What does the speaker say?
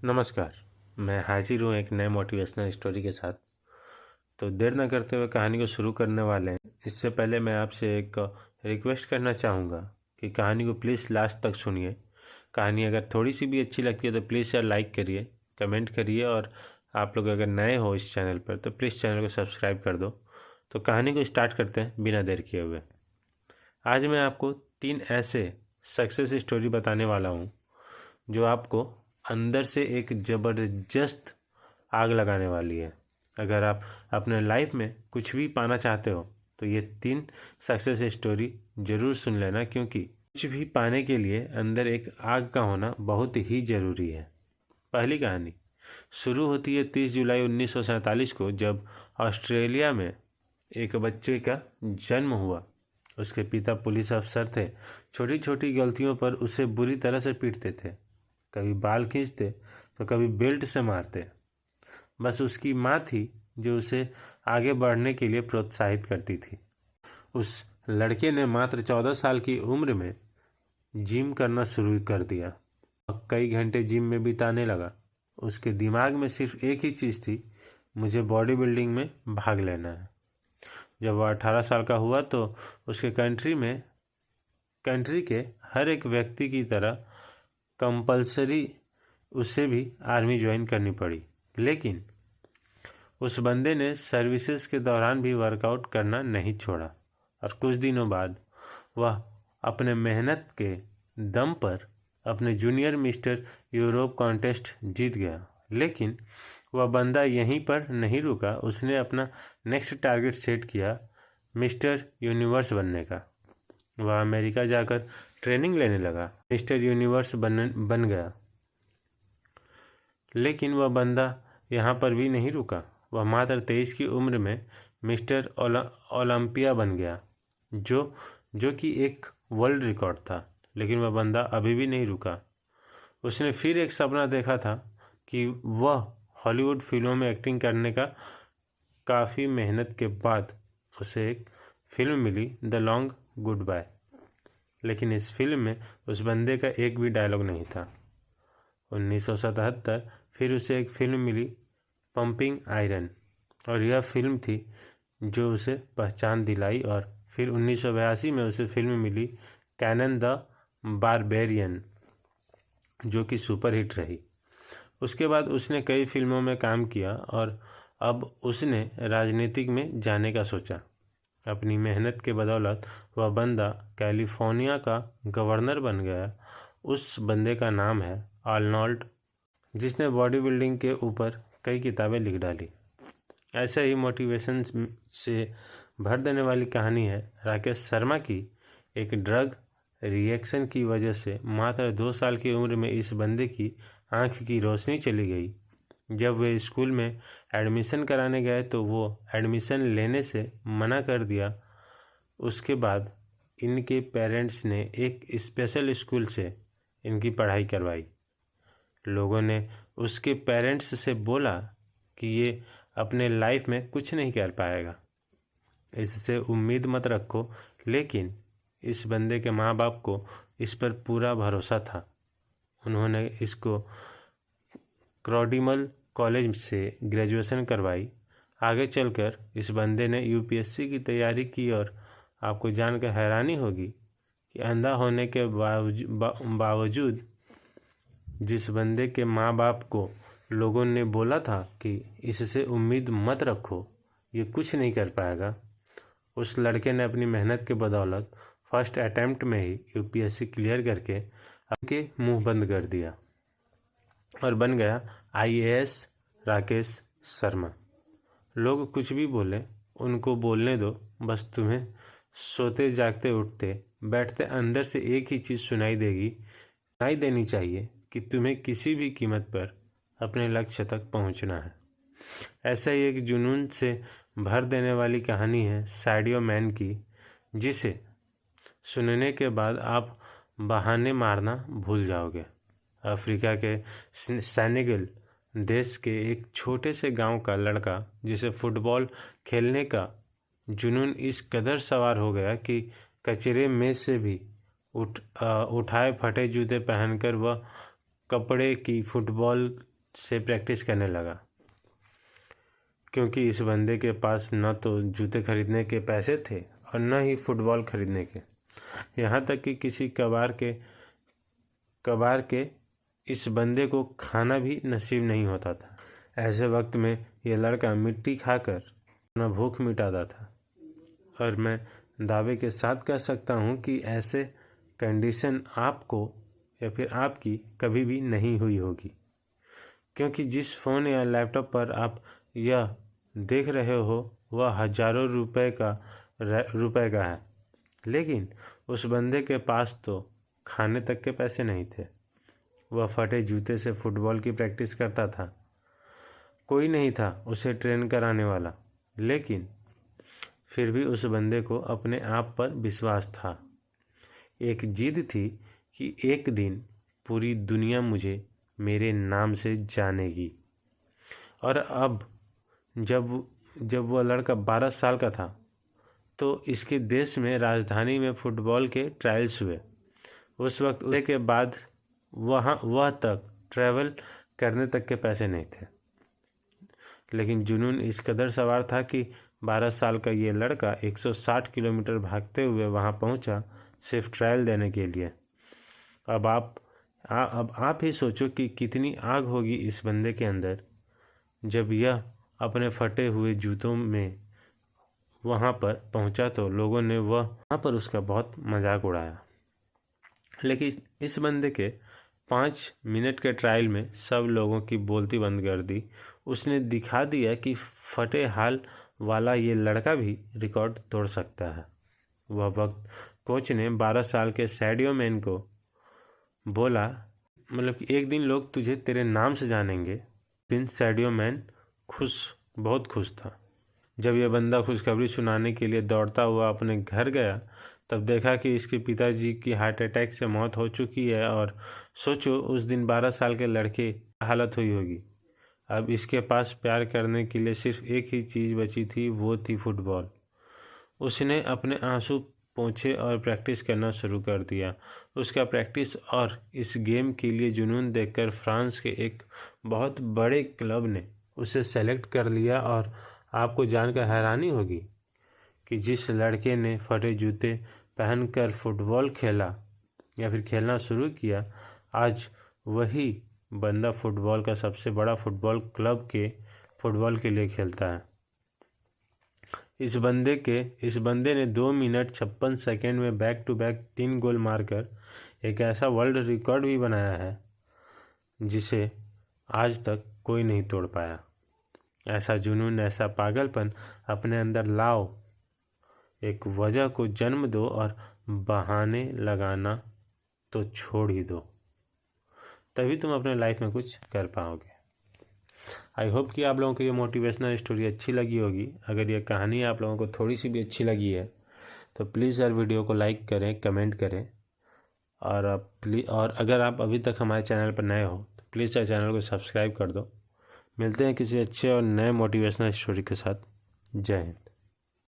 नमस्कार। मैं हाजिर हूँ एक नए मोटिवेशनल स्टोरी के साथ। तो देर न करते हुए कहानी को शुरू करने वाले हैं। इससे पहले मैं आपसे एक रिक्वेस्ट करना चाहूँगा कि कहानी को प्लीज़ लास्ट तक सुनिए। कहानी अगर थोड़ी सी भी अच्छी लगती है तो प्लीज़ यार लाइक करिए, कमेंट करिए, और आप लोग अगर नए हो इस चैनल पर तो प्लीज़ चैनल को सब्सक्राइब कर दो। तो कहानी को स्टार्ट करते हैं बिना देर किए हुए। आज मैं आपको 3 ऐसे सक्सेस स्टोरी बताने वाला हूँ जो आपको अंदर से एक ज़बरदस्त आग लगाने वाली है। अगर आप अपने लाइफ में कुछ भी पाना चाहते हो तो ये 3 सक्सेस स्टोरी ज़रूर सुन लेना, क्योंकि कुछ भी पाने के लिए अंदर एक आग का होना बहुत ही ज़रूरी है। पहली कहानी शुरू होती है 30 जुलाई 1947 को, जब ऑस्ट्रेलिया में एक बच्चे का जन्म हुआ। उसके पिता पुलिस अफसर थे। छोटी छोटी गलतियों पर उसे बुरी तरह से पीटते थे। कभी बाल खींचते तो कभी बेल्ट से मारते। बस उसकी माँ थी जो उसे आगे बढ़ने के लिए प्रोत्साहित करती थी। उस लड़के ने मात्र 14 साल की उम्र में जिम करना शुरू कर दिया और कई घंटे जिम में बिताने लगा। उसके दिमाग में सिर्फ एक ही चीज़ थी, मुझे बॉडी बिल्डिंग में भाग लेना है। जब वह 18 साल का हुआ तो उसके कंट्री के हर एक व्यक्ति की तरह कंपलसरी उसे भी आर्मी ज्वाइन करनी पड़ी। लेकिन उस बंदे ने सर्विसेज के दौरान भी वर्कआउट करना नहीं छोड़ा और कुछ दिनों बाद वह अपने मेहनत के दम पर अपने जूनियर मिस्टर यूरोप कॉन्टेस्ट जीत गया। लेकिन वह बंदा यहीं पर नहीं रुका। उसने अपना नेक्स्ट टारगेट सेट किया, मिस्टर यूनिवर्स बनने का। वह अमेरिका जाकर ट्रेनिंग लेने लगा, मिस्टर यूनिवर्स बन गया। लेकिन वह बंदा यहाँ पर भी नहीं रुका। वह मात्र 23 की उम्र में मिस्टर ओलंपिया बन गया, जो कि एक वर्ल्ड रिकॉर्ड था। लेकिन वह बंदा अभी भी नहीं रुका। उसने फिर एक सपना देखा था कि वह हॉलीवुड फिल्मों में एक्टिंग करने का। काफ़ी मेहनत के बाद उसे एक फिल्म मिली, द लॉन्ग गुड बाय। लेकिन इस फिल्म में उस बंदे का एक भी डायलॉग नहीं था। 1977 फिर उसे एक फिल्म मिली, पंपिंग आयरन, और यह फिल्म थी जो उसे पहचान दिलाई। और फिर 1982 में उसे फिल्म मिली, कैनन द बारबेरियन, जो कि सुपरहिट रही। उसके बाद उसने कई फिल्मों में काम किया और अब उसने राजनीतिक में जाने का सोचा। अपनी मेहनत के बदौलत वह बंदा कैलिफोर्निया का गवर्नर बन गया। उस बंदे का नाम है आर्नोल्ड, जिसने बॉडी बिल्डिंग के ऊपर कई किताबें लिख डाली। ऐसे ही मोटिवेशन से भर देने वाली कहानी है राकेश शर्मा की। एक ड्रग रिएक्शन की वजह से मात्र 2 साल की उम्र में इस बंदे की आंख की रोशनी चली गई। जब वे स्कूल में एडमिशन कराने गए तो वो एडमिशन लेने से मना कर दिया। उसके बाद इनके पेरेंट्स ने एक स्पेशल स्कूल से इनकी पढ़ाई करवाई। लोगों ने उसके पेरेंट्स से बोला कि ये अपने लाइफ में कुछ नहीं कर पाएगा, इससे उम्मीद मत रखो। लेकिन इस बंदे के माँ बाप को इस पर पूरा भरोसा था। उन्होंने इसको क्रॉडिमल कॉलेज से ग्रेजुएशन करवाई। आगे चलकर इस बंदे ने यूपीएससी की तैयारी की और आपको जानकर हैरानी होगी कि अंधा होने के बावजूद जिस बंदे के माँ बाप को लोगों ने बोला था कि इससे उम्मीद मत रखो, ये कुछ नहीं कर पाएगा, उस लड़के ने अपनी मेहनत के बदौलत फर्स्ट अटेम्प्ट में ही यूपीएससी क्लियर करके आपके मुंह बंद कर दिया और बन गया आईएएस राकेश शर्मा। लोग कुछ भी बोले, उनको बोलने दो। बस तुम्हें सोते जागते उठते बैठते अंदर से एक ही चीज़ सुनाई देनी चाहिए कि तुम्हें किसी भी कीमत पर अपने लक्ष्य तक पहुंचना है। ऐसा ही एक जुनून से भर देने वाली कहानी है साडियो मैन की, जिसे सुनने के बाद आप बहाने मारना भूल जाओगे। अफ्रीका के सेनेगल देश के एक छोटे से गांव का लड़का, जिसे फुटबॉल खेलने का जुनून इस कदर सवार हो गया कि कचरे में से भी उठाए फटे जूते पहनकर वह कपड़े की फुटबॉल से प्रैक्टिस करने लगा, क्योंकि इस बंदे के पास न तो जूते खरीदने के पैसे थे और न ही फुटबॉल खरीदने के। यहाँ तक कि किसी कबार के इस बंदे को खाना भी नसीब नहीं होता था। ऐसे वक्त में यह लड़का मिट्टी खाकर अपना भूख मिटाता था, और मैं दावे के साथ कह सकता हूँ कि ऐसे कंडीशन आपको या फिर आपकी कभी भी नहीं हुई होगी, क्योंकि जिस फ़ोन या लैपटॉप पर आप यह देख रहे हो वह हजारों रुपए का है, लेकिन उस बंदे के पास तो खाने तक के पैसे नहीं थे। वह फटे जूते से फुटबॉल की प्रैक्टिस करता था। कोई नहीं था उसे ट्रेन कराने वाला, लेकिन फिर भी उस बंदे को अपने आप पर विश्वास था। एक जिद थी कि एक दिन पूरी दुनिया मुझे मेरे नाम से जानेगी। और अब जब वह लड़का 12 साल का था तो इसके देश में राजधानी में फुटबॉल के ट्रायल्स हुए। उस वक्त उसके बाद वह तक ट्रैवल करने तक के पैसे नहीं थे, लेकिन जुनून इस कदर सवार था कि 12 साल का ये लड़का 160 किलोमीटर भागते हुए वहाँ पहुँचा, सिर्फ ट्रायल देने के लिए। अब आप ही सोचो कि कितनी आग होगी इस बंदे के अंदर जब यह अपने फटे हुए जूतों में वहाँ पर पहुँचा तो लोगों ने वहाँ पर उसका बहुत मजाक उड़ाया। लेकिन इस बंदे के 5 मिनट के ट्रायल में सब लोगों की बोलती बंद कर दी। उसने दिखा दिया कि फटे हाल वाला ये लड़का भी रिकॉर्ड तोड़ सकता है। वह वक्त कोच ने 12 साल के सैडियो मैन को बोला, मतलब कि एक दिन लोग तुझे तेरे नाम से जानेंगे। दिन सैडियो मैन बहुत खुश था। जब यह बंदा खुशखबरी सुनाने के लिए दौड़ता हुआ अपने घर गया, तब देखा कि इसके पिताजी की हार्ट अटैक से मौत हो चुकी है। और सोचो उस दिन 12 साल के लड़के की हालत हुई होगी। अब इसके पास प्यार करने के लिए सिर्फ एक ही चीज़ बची थी, वो थी फुटबॉल। उसने अपने आंसू पोंछे और प्रैक्टिस करना शुरू कर दिया। उसका प्रैक्टिस और इस गेम के लिए जुनून देखकर फ्रांस के एक बहुत बड़े क्लब ने उसे सेलेक्ट कर लिया। और आपको जानकर हैरानी होगी कि जिस लड़के ने फटे जूते पहनकर फुटबॉल खेला या फिर खेलना शुरू किया, आज वही बंदा फुटबॉल का सबसे बड़ा फुटबॉल क्लब के फुटबॉल के लिए खेलता है। इस बंदे ने 2 मिनट 56 सेकेंड में बैक टू बैक 3 गोल मारकर एक ऐसा वर्ल्ड रिकॉर्ड भी बनाया है जिसे आज तक कोई नहीं तोड़ पाया। ऐसा जुनून, ऐसा पागलपन अपने अंदर लाओ, एक वजह को जन्म दो और बहाने लगाना तो छोड़ ही दो, तभी तुम अपने लाइफ में कुछ कर पाओगे। आई होप कि आप लोगों को ये मोटिवेशनल स्टोरी अच्छी लगी होगी। अगर ये कहानी आप लोगों को थोड़ी सी भी अच्छी लगी है तो प्लीज़ यार वीडियो को लाइक करें, कमेंट करें, और अगर आप अभी तक हमारे चैनल पर नए हो तो प्लीज़ यार चैनल को सब्सक्राइब कर दो। मिलते हैं किसी अच्छे और नए मोटिवेशनल स्टोरी के साथ। जय हिंद।